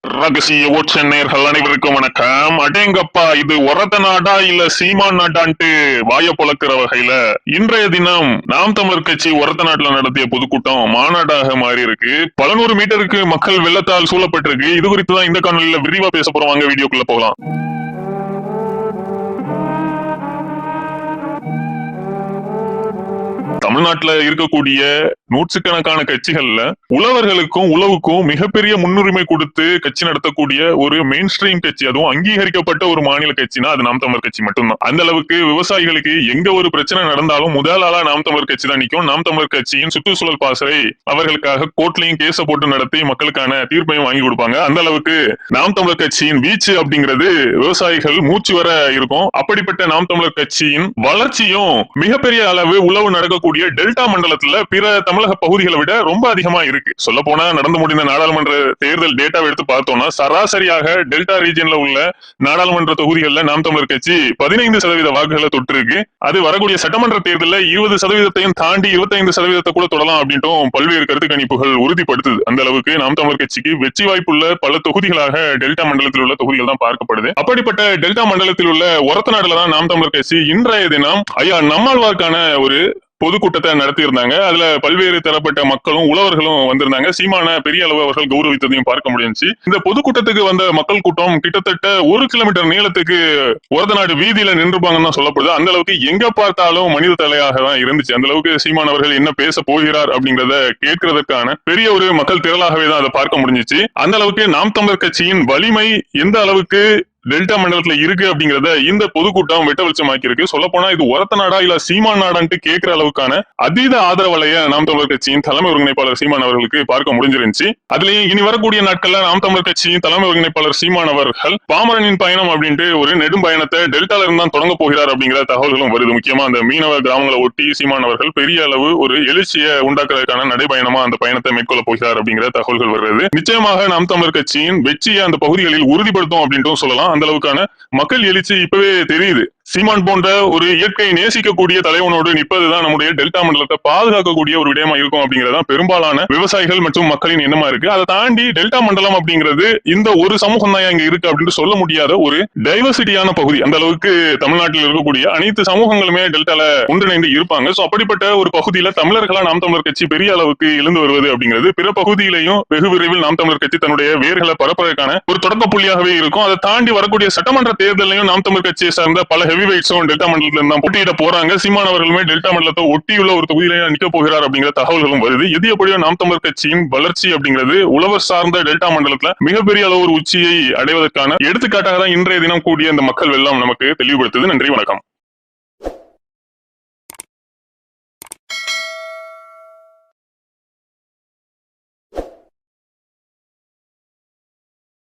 ரகசிய ஓட்ச நேயர்கள் அனைவருக்கும் வணக்கம். அடேங்கப்பா, இது ஒரத நாடா இல்ல சீமான் நாடான்ட்டு வாய பொளக்கிற வகையில இன்றைய தினம் நாம் தமிழர் கட்சி ஒரத நாட்டுல நடத்திய பொதுக்கூட்டம் மாநாடாக மாறி இருக்கு. பல நூறு மீட்டருக்கு மக்கள் வெள்ளத்தால் சூழப்பட்டிருக்கு. இது குறித்து தான் இந்த காணொலியில விரிவா பேச போறோம். வாங்க வீடியோக்குள்ள போகலாம். தமிழ்நாட்டுல இருக்கக்கூடிய நூற்றுக்கணக்கான கட்சிகள்ல உழவர்களுக்கும் உழவுக்கும் மிகப்பெரிய முன்னுரிமை கொடுத்து கட்சி நடத்தக்கூடிய ஒரு மெயின் ஸ்ட்ரீம் கட்சி, அதுவும் அங்கீகரிக்கப்பட்ட ஒரு மாநில கட்சினா அது நாம் தமிழர் கட்சி மட்டும்தான். அந்த அளவுக்கு விவசாயிகளுக்கு எங்க ஒரு பிரச்சனை நடந்தாலும் முதல் ஆளா நாம் தமிழர் கட்சி தான் நிற்கும். நாம் தமிழர் கட்சியின் சுற்றுச்சூழல் பாசறை அவர்களுக்காக கோர்ட்லயும் கேஸ போட்டு நடத்தி மக்களுக்கான தீர்ப்பையும் வாங்கி கொடுப்பாங்க. அந்த அளவுக்கு நாம் தமிழர் கட்சியின் வீச்சு அப்படிங்கிறது விவசாயிகள் மூச்சு வர இருக்கும். அப்படிப்பட்ட நாம் தமிழர் கட்சியின் வளர்ச்சியும் மிகப்பெரிய அளவு உழவு நடக்கக்கூடிய டெல்டா மண்டலத்துல பிற தமிழக பகுதிகளை விட ரொம்ப அதிகமா இருக்கு. சொல்ல போனா நடந்து முடிந்த நாடாளுமன்ற தேர்தல் டேட்டாவை எடுத்து பார்த்தோம்னா சராசரியாக டெல்டா ரீஜன்ல உள்ள நாடாளுமன்ற தொகுதிகளில் நாம் தமிழர் கட்சி 15% வாக்குகளை தொட்டிருக்கு. அது வரக்கூடிய சட்டமன்ற தேர்தலில் 20%-ஐயும் தாண்டி 25% கூட தொடலாம் அப்படின்ட்டும் பல்வேறு கருத்து கணிப்புகள் உறுதிப்படுத்துது. அந்த அளவுக்கு நாம் தமிழர் கட்சிக்கு வெற்றி வாய்ப்புள்ள பல தொகுதிகளாக டெல்டா மண்டலத்தில் உள்ள தொகுதிகள் தான் பார்க்கப்படுது. அப்படிப்பட்ட டெல்டா மண்டலத்தில் உள்ள ஒரத்த நாடுல தான் நாம் தமிழர் கட்சி இன்றைய தினம் ஐயா நம்மாழ்வார்க்கான ஒரு பொதுக்கூட்டத்தை நடத்தி இருந்தாங்க. அதுல பல்வேறு தரப்பட்ட மக்களும் உழவர்களும் வந்திருந்தாங்க. சீமான பெரிய அளவு அவர்கள் கௌரவித்ததையும் பார்க்க முடிஞ்சுச்சு. இந்த பொதுக்கூட்டத்துக்கு வந்த மக்கள் கூட்டம் கிட்டத்தட்ட 1 கிலோமீட்டர் நீளத்துக்கு ஒரத நாடு வீதியில நின்றுப்பாங்கன்னு தான் சொல்லப்படுது. அந்த அளவுக்கு எங்க பார்த்தாலும் மனித தலையாக தான் இருந்துச்சு. அந்த அளவுக்கு சீமான் அவர்கள் என்ன பேச போகிறார் அப்படிங்கறத கேட்கறதுக்கான பெரிய ஒரு மக்கள் திரளாகவே தான் அதை பார்க்க முடிஞ்சிச்சு. அந்த அளவுக்கு நாம் தமிழர் கட்சியின் வலிமை எந்த அளவுக்கு டெல்டா மண்டலத்துல இருக்கு அப்படிங்கறத இந்த பொதுக்கூட்டம் வெட்ட வெளிச்சமாக்கி இருக்கு. சொல்ல போனா இது ஒரத்த நாடா இல்ல சீமான் நாடான்ட்டு கேட்கிற அளவுக்கான அதீத ஆதரவலைய நாம் தமிழர் கட்சியின் தலைமை ஒருங்கிணைப்பாளர் சீமான் அவர்களுக்கு பார்க்க முடிஞ்சிருந்துச்சு. அதுலயும் இனி வரக்கூடிய நாட்கள்ல நாம் தமிழர் கட்சியின் தலைமை ஒருங்கிணைப்பாளர் சீமான் அவர்கள் பாமரனின் பயணம் அப்படின்ட்டு ஒரு நெடும் பயணத்தை டெல்டால இருந்து தான் தொடங்க போகிறார் அப்படிங்கிற தகவல்களும் வருது. முக்கியமா அந்த மீனவ கிராமங்களை ஒட்டி சீமான் அவர்கள் பெரிய அளவு ஒரு எழுச்சியை உண்டாக்குறதுக்கான நடைபயணமா அந்த பயணத்தை மேற்கொள்ள போகிறார் அப்படிங்கிற தகவல்கள் வருது. நிச்சயமாக நாம் தமிழர் கட்சியின் வெற்றியை அந்த பகுதிகளில் உறுதிப்படுத்தும் அப்படின்ட்டும் சொல்லலாம். அந்த அளவுக்கான மக்கள் எழுச்சி இப்பவே தெரியுது. சீமான் போன்ற ஒரு இயற்கையை நேசிக்கக்கூடிய தலைவனோடு நிற்பதுதான் நம்முடைய டெல்டா மண்டலத்தை பாதுகாக்கக்கூடிய ஒரு விடயமா இருக்கும் அப்படிங்கறதான் பெரும்பாலான விவசாயிகள் மற்றும் மக்களின் எண்ணமா இருக்கு. அதை தாண்டி டெல்டா மண்டலம் அப்படிங்கிறது இந்த ஒரு சமூகம் தான் இங்க இருக்கு அப்படின்னு சொல்ல முடியாத ஒரு டைவர்சிட்டியான பகுதி. அந்த அளவுக்கு தமிழ்நாட்டில் இருக்கக்கூடிய அனைத்து சமூகங்களுமே டெல்டால ஒன்றிணைந்து இருப்பாங்க. சோ அப்படிப்பட்ட ஒரு பகுதியில தமிழர்களா நாம் தமிழர் கட்சி பெரிய அளவுக்கு எழுந்து வருவது அப்படிங்கிறது பிற பகுதியிலையும் வெகு விரைவில் நாம் தமிழர் கட்சி தன்னுடைய வேர்களை பரப்புவதற்கான ஒரு தொடக்க புள்ளியாகவே இருக்கும். அதை தாண்டி வரக்கூடிய சட்டமன்ற தேர்தலையும் நாம் தமிழர் கட்சியை சார்ந்த பல ஹெவி வெயிட்ஸும் டெல்டா மண்டலத்துல இருந்தா போட்டியிட போறாங்க. சீமான் அவர்களுமே டெல்டா மண்டலத்தை ஒட்டியுள்ள ஒரு தொகுதியில நிக்க போகிறார் அப்படிங்கிற தகவல்களும் வருது. எது எப்படியோ நாம் தமிழர் கட்சியின் வளர்ச்சி அப்படிங்கிறது உழவர் சார்ந்த டெல்டா மண்டலத்துல மிகப்பெரிய அளவு ஒரு உச்சியை அடைவதற்கான எடுத்துக்காட்டாக தான் இன்றைய தினம் கூடிய அந்த மக்கள் வெள்ளம் நமக்கு தெளிவுபடுத்துது. நன்றி, வணக்கம்.